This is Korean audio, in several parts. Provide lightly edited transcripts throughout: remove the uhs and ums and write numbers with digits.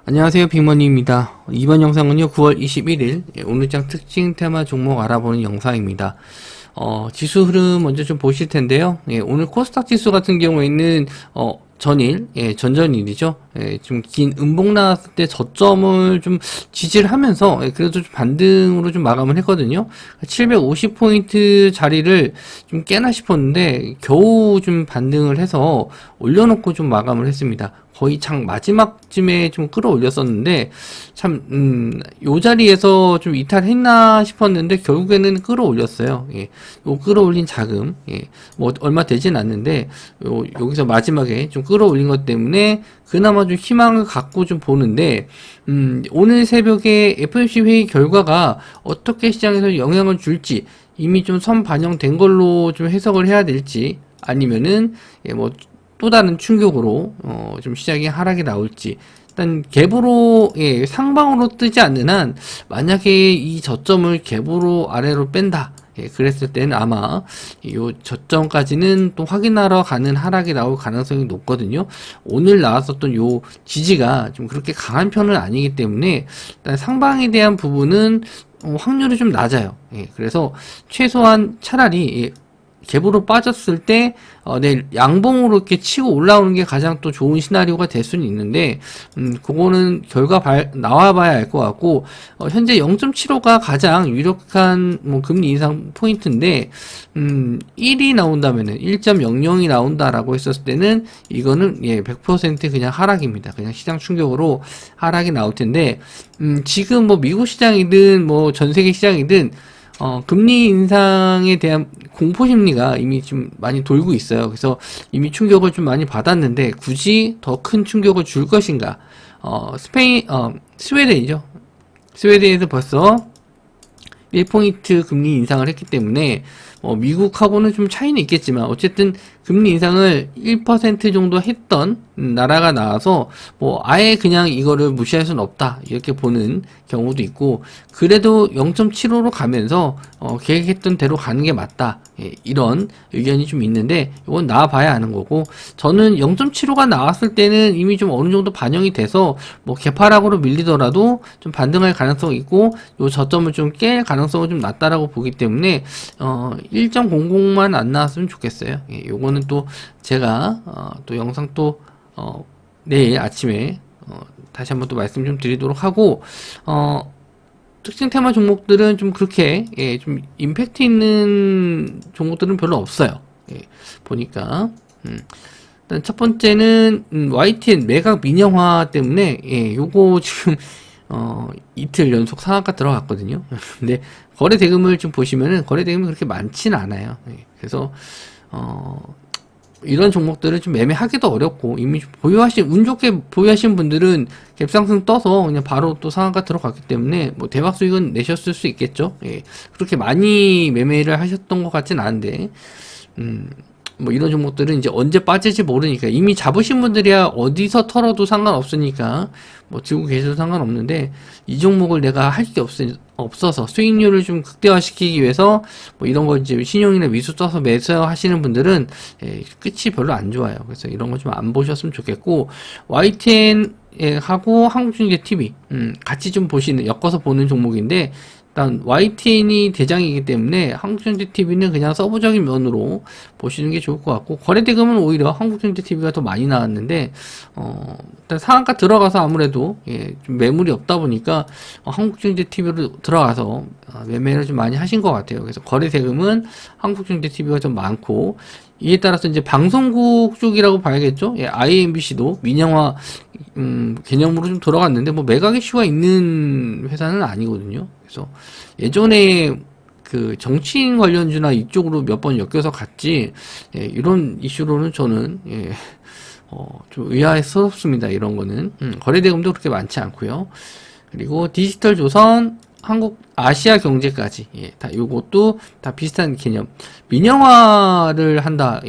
안녕하세요, 빅머니입니다. 이번 영상은요, 9월 21일 오늘장 특징 테마 종목 알아보는 영상입니다. 지수 흐름 먼저 좀 보실 텐데요. 오늘 코스닥 지수 같은 경우에는 전일, 전전일이죠. 좀 긴 음봉 나왔을 때 저점을 좀 지지를 하면서 그래도 좀 반등으로 좀 마감을 했거든요. 750포인트 자리를 좀 깨나 싶었는데 겨우 좀 반등을 해서 올려놓고 좀 마감을 했습니다. 거의 장 마지막쯤에 좀 끌어올렸었는데 요 자리에서 좀 이탈했나 싶었는데 결국에는 끌어올렸어요. 요 끌어올린 자금, 뭐 얼마 되진 않는데 여기서 마지막에 좀 끌어올린 것 때문에 그나마 좀 희망을 갖고 좀 보는데 오늘 새벽에 FOMC 회의 결과가 어떻게 시장에서 영향을 줄지 이미 좀 선 반영된 걸로 좀 해석을 해야 될지 아니면은 뭐 또 다른 충격으로 좀 시장이 하락이 나올지 일단 갭으로 상방으로 뜨지 않는 한 만약에 이 저점을 갭으로 아래로 뺀다 그랬을 때는 아마 요 저점까지는 또 확인하러 가는 하락이 나올 가능성이 높거든요. 오늘 나왔었던 요 지지가 좀 그렇게 강한 편은 아니기 때문에 일단 상방에 대한 부분은 확률이 좀 낮아요. 그래서 최소한 차라리 갭으로 빠졌을 때 양봉으로 이렇게 치고 올라오는 게 가장 또 좋은 시나리오가 될 수는 있는데 그거는 결과 나와봐야 알 것 같고 현재 0.75가 가장 유력한 뭐 금리 인상 포인트인데 1이 나온다면은 1.00이 나온다라고 했었을 때는 이거는 100% 그냥 하락입니다. 그냥 시장 충격으로 하락이 나올 텐데 지금 뭐 미국 시장이든 뭐 전 세계 시장이든 금리 인상에 대한 공포심리가 이미 좀 많이 돌고 있어요. 그래서 이미 충격을 좀 많이 받았는데 굳이 더 큰 충격을 줄 것인가? 스웨덴이죠. 스웨덴에서 벌써 1포인트 금리 인상을 했기 때문에 미국하고는 좀 차이는 있겠지만 어쨌든 금리 인상을 1% 정도 했던 나라가 나와서 뭐 아예 그냥 이거를 무시할 수는 없다 이렇게 보는 경우도 있고 그래도 0.75로 가면서 계획했던 대로 가는 게 맞다 이런 의견이 좀 있는데 이건 나와봐야 아는 거고 저는 0.75가 나왔을 때는 이미 좀 어느 정도 반영이 돼서 뭐 개파락으로 밀리더라도 좀 반등할 가능성이 있고 요 저점을 좀 깰 가능성은 좀 낮다라고 보기 때문에 1.00만 안 나왔으면 좋겠어요. 요거는 또 제가 또 영상 또 내일 아침에 다시 한번 또 말씀 좀 드리도록 하고 특징 테마 종목들은 좀 그렇게 좀 임팩트 있는 종목들은 별로 없어요. 보니까 일단 첫 번째는 YTN 매각 민영화 때문에 요거 지금 이틀 연속 상한가 들어갔거든요. 근데 거래 대금을 좀 보시면은 거래 대금이 그렇게 많지는 않아요. 그래서 이런 종목들은 좀 매매하기도 어렵고 이미 운 좋게 보유하신 분들은 갭상승 떠서 그냥 바로 또 상한가 들어갔기 때문에 뭐 대박 수익은 내셨을 수 있겠죠. 그렇게 많이 매매를 하셨던 것 같진 않은데 뭐 이런 종목들은 이제 언제 빠질지 모르니까 이미 잡으신 분들이야 어디서 털어도 상관없으니까 뭐 들고 계셔도 상관없는데 이 종목을 내가 할 게 없어서 수익률을 좀 극대화시키기 위해서 뭐 이런 거 이제 신용이나 미수 써서 매수하시는 분들은 끝이 별로 안 좋아요. 그래서 이런 거 좀 안 보셨으면 좋겠고 YTN 하고 한국중개TV 같이 좀 엮어서 보는 종목인데 일단 YTN이 대장이기 때문에 한국전자TV는 그냥 서브적인 면으로 보시는 게 좋을 것 같고 거래대금은 오히려 한국전자TV가 더 많이 나왔는데 일단 상한가 들어가서 아무래도 좀 매물이 없다 보니까 한국전자TV로 들어가서 매매를 좀 많이 하신 것 같아요. 그래서 거래대금은 한국전자TV가 좀 많고 이에 따라서 이제 방송국 쪽이라고 봐야겠죠. IMBC도 민영화 개념으로 좀 들어갔는데 뭐 매각 이슈가 있는 회사는 아니거든요. 그래서 예전에 그 정치인 관련주나 이쪽으로 몇 번 엮여서 갔지 이런 이슈로는 저는 좀 의아스럽습니다. 이런 거는 거래대금도 그렇게 많지 않고요. 그리고 디지털조선 한국 아시아 경제까지 다 요것도 다 비슷한 개념 민영화를 한다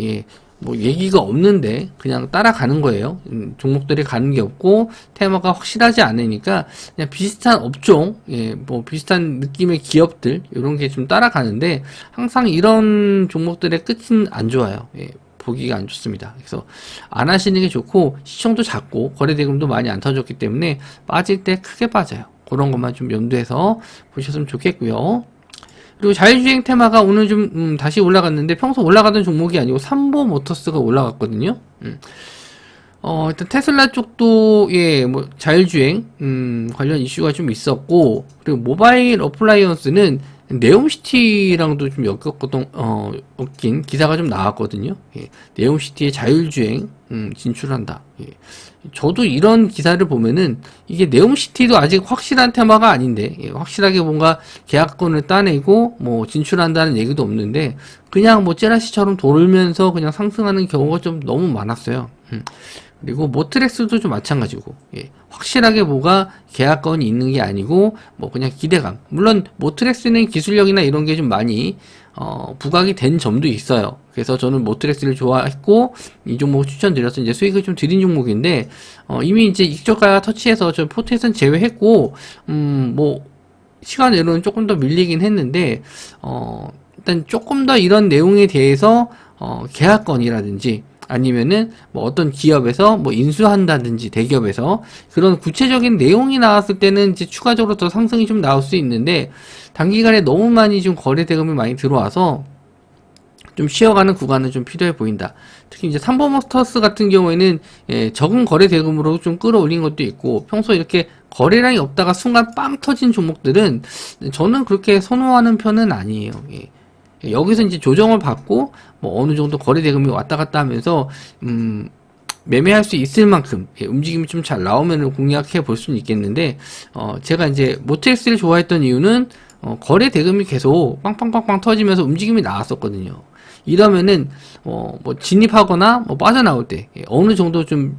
뭐 얘기가 없는데 그냥 따라가는 거예요. 종목들이 가는 게 없고 테마가 확실하지 않으니까 그냥 비슷한 업종 뭐 비슷한 느낌의 기업들 이런 게 좀 따라가는데 항상 이런 종목들의 끝은 안 좋아요. 보기가 안 좋습니다. 그래서 안 하시는 게 좋고, 시총도 작고 거래 대금도 많이 안 터졌기 때문에 빠질 때 크게 빠져요. 그런 것만 좀 염두해서 보셨으면 좋겠고요. 그리고 자율주행 테마가 오늘 좀 다시 올라갔는데, 평소 올라가던 종목이 아니고 삼보 모터스가 올라갔거든요. 일단 테슬라 쪽도 뭐 자율주행 관련 이슈가 좀 있었고, 그리고 모바일 어플라이언스는 네옴시티랑도 좀 엮인 기사가 좀 나왔거든요. 네옴시티의 자율주행 진출한다. 저도 이런 기사를 보면은 이게 네옴시티도 아직 확실한 테마가 아닌데, 확실하게 뭔가 계약권을 따내고 뭐 진출한다는 얘기도 없는데, 그냥 뭐 찌라시처럼 돌면서 그냥 상승하는 경우가 좀 너무 많았어요. 그리고 모트렉스도 좀 마찬가지고, 확실하게 뭐가 계약건이 있는 게 아니고 뭐 그냥 기대감. 물론 모트렉스는 기술력이나 이런 게 좀 많이 부각이 된 점도 있어요. 그래서 저는 모트렉스를 좋아했고 이 종목 추천드려서 이제 수익을 좀 드린 종목인데, 이미 이제 익저가 터치해서 저 포트에선 제외했고, 뭐 시간 외로는 조금 더 밀리긴 했는데, 일단 조금 더 이런 내용에 대해서 계약건이라든지 아니면은 뭐 어떤 기업에서 뭐 인수한다든지 대기업에서 그런 구체적인 내용이 나왔을 때는 이제 추가적으로 더 상승이 좀 나올 수 있는데, 단기간에 너무 많이 좀 거래 대금이 많이 들어와서 좀 쉬어가는 구간은 좀 필요해 보인다. 특히 이제 삼보모터스 같은 경우에는 적은 거래 대금으로 좀 끌어올린 것도 있고, 평소 이렇게 거래량이 없다가 순간 빵 터진 종목들은 저는 그렇게 선호하는 편은 아니에요. 여기서 이제 조정을 받고 뭐 어느 정도 거래 대금이 왔다 갔다 하면서 매매할 수 있을 만큼 움직임이 좀 잘 나오면 공략해 볼 수는 있겠는데, 제가 이제 모트엑스를 좋아했던 이유는 거래 대금이 계속 빵빵빵빵 터지면서 움직임이 나왔었거든요. 이러면은 뭐 진입하거나 뭐 빠져나올 때 어느 정도 좀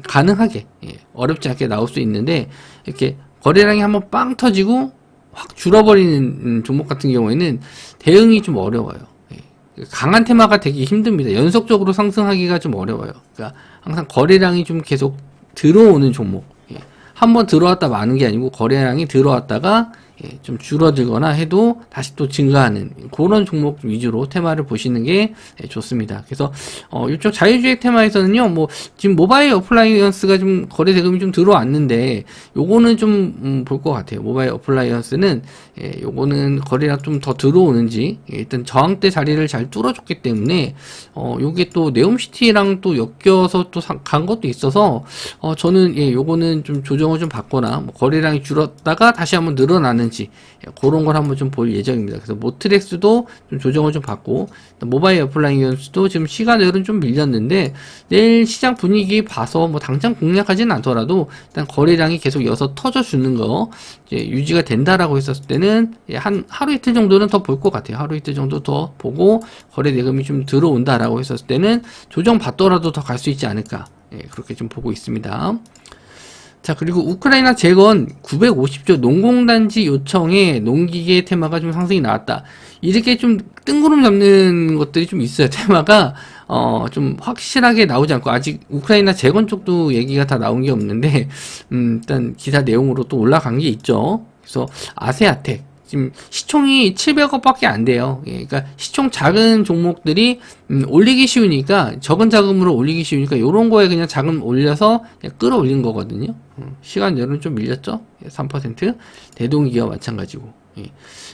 가능하게 어렵지 않게 나올 수 있는데, 이렇게 거래량이 한번 빵 터지고 확 줄어버리는 종목 같은 경우에는 대응이 좀 어려워요. 강한 테마가 되기 힘듭니다. 연속적으로 상승하기가 좀 어려워요. 그러니까 항상 거래량이 좀 계속 들어오는 종목. 한번 들어왔다 마는 게 아니고 거래량이 들어왔다가 좀 줄어들거나 해도 다시 또 증가하는 그런 종목 위주로 테마를 보시는 게 좋습니다. 그래서 이쪽 자율주행 테마에서는요, 뭐 지금 모바일 어플라이언스가 좀 거래 대금이 좀 들어왔는데, 요거는 좀 볼 것 같아요. 모바일 어플라이언스는 요거는 거래량 좀 더 들어오는지, 일단 저항대 자리를 잘 뚫어줬기 때문에 요게 또 네옴시티랑 또 엮여서 또 간 것도 있어서 저는 요거는 좀 조정을 좀 받거나 뭐 거래량이 줄었다가 다시 한번 늘어나는 그런 걸 한번 좀 볼 예정입니다. 그래서 모트렉스도 좀 조정을 좀 받고, 모바일 어플라이언스도 지금 시간으로는 좀 밀렸는데, 내일 시장 분위기 봐서 뭐 당장 공략하지는 않더라도 일단 거래량이 계속 이어서 터져주는 거 이제 유지가 된다라고 했었을 때는 한 하루 이틀 정도는 더 볼 것 같아요. 하루 이틀 정도 더 보고 거래 대금이 좀 들어온다라고 했었을 때는 조정 받더라도 더 갈 수 있지 않을까, 그렇게 좀 보고 있습니다. 자, 그리고 우크라이나 재건 950조 농공단지 요청에 농기계 테마가 좀 상승이 나왔다. 이렇게 좀 뜬구름 잡는 것들이 좀 있어요. 테마가 좀 확실하게 나오지 않고, 아직 우크라이나 재건 쪽도 얘기가 다 나온 게 없는데, 일단 기사 내용으로 또 올라간 게 있죠. 그래서 아세아텍 지금 시총이 700억밖에 안 돼요. 그러니까 시총 작은 종목들이 올리기 쉬우니까, 적은 자금으로 올리기 쉬우니까 요런 거에 그냥 자금 올려서 그냥 끌어올린 거거든요. 시간열은 좀 밀렸죠. 3%. 대동기업 마찬가지고.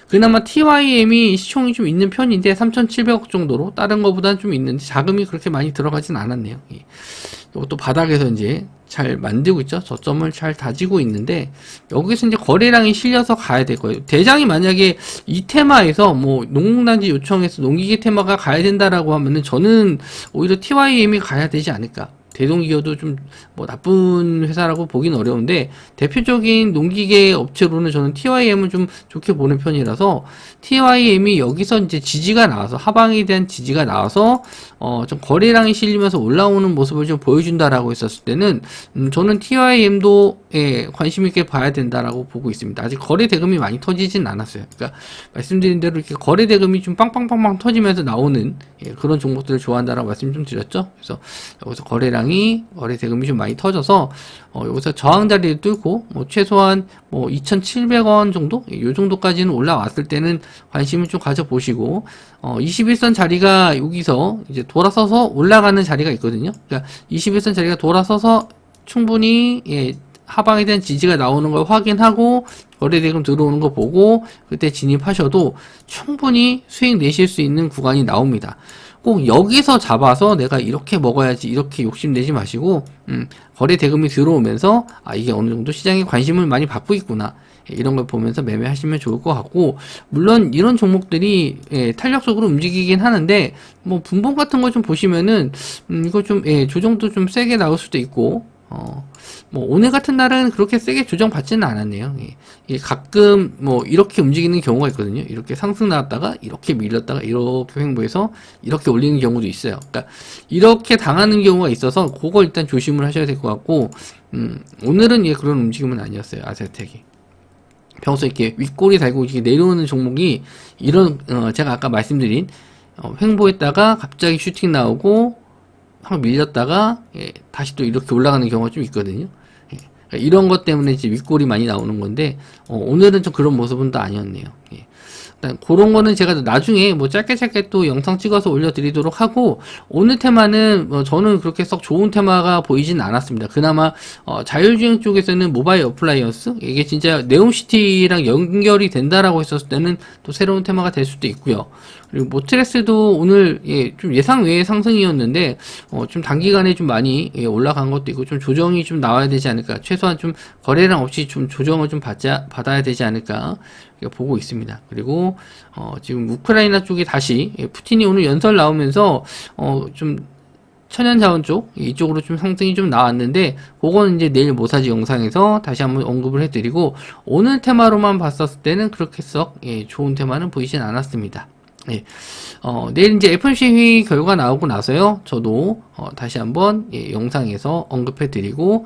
그나마 TYM이 시총이 좀 있는 편인데 3,700억 정도로, 다른 거보다는 좀 있는데 자금이 그렇게 많이 들어가진 않았네요. 이것도 바닥에서 이제 잘 만들고 있죠. 저점을 잘 다지고 있는데, 여기서 이제 거래량이 실려서 가야 될 거예요. 대장이 만약에 이 테마에서 뭐 농공단지 요청해서 농기계 테마가 가야 된다라고 하면은 저는 오히려 TYM이 가야 되지 않을까. 대동기업도 좀 뭐 나쁜 회사라고 보긴 어려운데, 대표적인 농기계 업체로는 저는 TYM을 좀 좋게 보는 편이라서, TYM이 여기서 이제 지지가 나와서, 하방에 대한 지지가 나와서 좀 거래량이 실리면서 올라오는 모습을 좀 보여준다라고 했었을 때는 저는 TYM도 관심 있게 봐야 된다라고 보고 있습니다. 아직 거래 대금이 많이 터지진 않았어요. 그러니까 말씀드린 대로 이렇게 거래 대금이 좀 빵빵빵빵 터지면서 나오는 그런 종목들을 좋아한다라고 말씀 좀 드렸죠. 그래서 여기서 거래량 거래량이 거래 대금이 좀 많이 터져서 여기서 저항 자리를 뚫고 최소한 2,700원 정도 요 정도까지는 올라왔을 때는 관심을 좀 가져보시고 21선 자리가 여기서 이제 돌아서서 올라가는 자리가 있거든요. 그러니까 21선 자리가 돌아서서 충분히 하방에 대한 지지가 나오는 걸 확인하고 거래대금 들어오는 거 보고 그때 진입하셔도 충분히 수익 내실 수 있는 구간이 나옵니다. 꼭 여기서 잡아서 내가 이렇게 먹어야지 이렇게 욕심내지 마시고 거래대금이 들어오면서 이게 어느 정도 시장에 관심을 많이 받고 있구나 이런 걸 보면서 매매하시면 좋을 것 같고, 물론 이런 종목들이 탄력적으로 움직이긴 하는데 분봉 같은 거 좀 보시면은 이거 좀 조정도 좀 세게 나올 수도 있고 오늘 같은 날은 그렇게 세게 조정받지는 않았네요. 가끔 이렇게 움직이는 경우가 있거든요. 이렇게 상승 나왔다가 이렇게 밀렸다가 이렇게 횡보해서 이렇게 올리는 경우도 있어요. 그러니까 이렇게 당하는 경우가 있어서 그거 일단 조심을 하셔야 될 것 같고, 오늘은 그런 움직임은 아니었어요. 아세텍이 평소에 이렇게 윗꼬리 달고 이렇게 내려오는 종목이 이런 제가 아까 말씀드린 횡보했다가 갑자기 슈팅 나오고 한번 밀렸다가 다시 또 이렇게 올라가는 경우가 좀 있거든요. 그러니까 이런 것 때문에 이제 윗골이 많이 나오는 건데 오늘은 좀 그런 모습은 또 아니었네요. 일단 그런 거는 제가 나중에 짧게 또 영상 찍어서 올려드리도록 하고, 오늘 테마는 저는 그렇게 썩 좋은 테마가 보이진 않았습니다. 그나마 자율주행 쪽에서는 모바일 어플라이언스, 이게 진짜 네옴시티랑 연결이 된다라고 했었을 때는 또 새로운 테마가 될 수도 있고요. 그리고 모트레스도 오늘 좀 예상 외의 상승이었는데 좀 단기간에 좀 많이 올라간 것도 있고 좀 조정이 좀 나와야 되지 않을까, 최소한 좀 거래량 없이 좀 조정을 좀 받아야 되지 않을까 보고 있습니다. 그리고 지금 우크라이나 쪽이 다시 푸틴이 오늘 연설 나오면서 좀 천연자원 쪽 이쪽으로 좀 상승이 좀 나왔는데, 그거는 이제 내일 모사지 영상에서 다시 한번 언급을 해드리고, 오늘 테마로만 봤었을 때는 그렇게 썩 좋은 테마는 보이진 않았습니다. 내일 이제 FOMC 회의 결과 나오고 나서요, 저도 다시 한번 영상에서 언급해드리고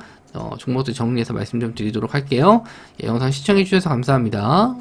종목들 정리해서 말씀 좀 드리도록 할게요. 영상 시청해주셔서 감사합니다.